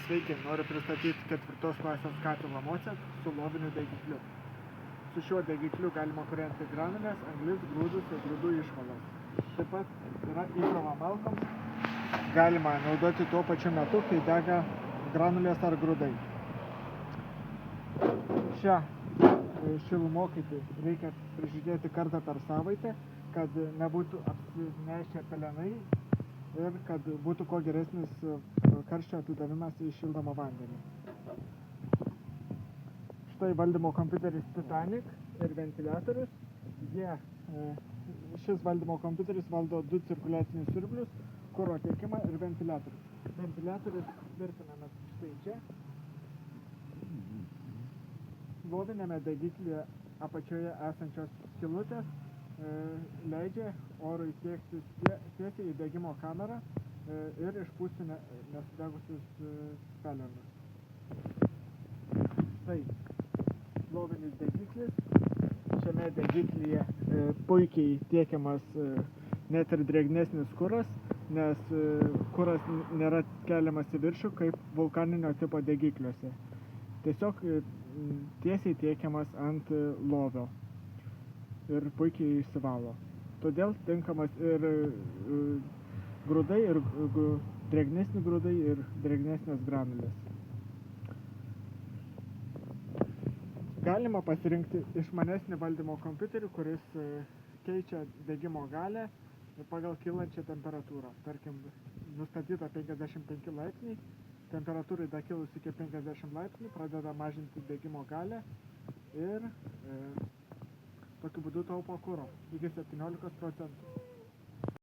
Sveiki, noriu pristatyti 4 klasės katilą Mocek su loviniu degikliu. Su šiuo degikliu galima kūrenti granulės, anglis, grūdus ir grūdų išvalas. Taip pat yra įkrova malkoms. Galima naudoti tuo pačiu metu, kai dega granulės ar grūdai. Šią šilumokaitį reikia prižiūrėti kartą per savaitę, kad nebūtų apsinešę pelenai ir kad būtų kuo geresnis karščio atidavimas į šildomą vandenį. Štai valdymo kompiuteris Titanic ir ventiliatorius. Šis valdymo kompiuteris valdo 2 cirkuliacinius siurblius, kuro tiekimą ir ventiliatorius. Ventiliatorius tvirtinamas štai čia. Loviniame degiklyje apačioje esančios skylutės leidžia orui tiekti tiesiai į degimo kamerą ir išpūsti nesudegusius pelenus. Štai lovinis degiklis. Šiame degiklyje puikiai tiekiamas net ir drėgnesnis kuras, nes kuras nėra keliamas į viršų kaip vulkaninio tipo degikliuose. Tiesiog tiesiai tiekiamas ant lovio ir puikiai išsivalo. Todėl tinkamas ir grūdai, ir drėgnesni grūdai, ir drėgnesnės granulės. Galima pasirinkti išmanesnį valdymo kompiuterį, kuris keičia degimo galią pagal kylančią temperatūrą. Tarkim, nustatyta 55 laipsniai, temperatūrai dakilus iki 50 laipsnių pradeda mažinti degimo galią ir tokiu būdu taupo kuro iki 17%.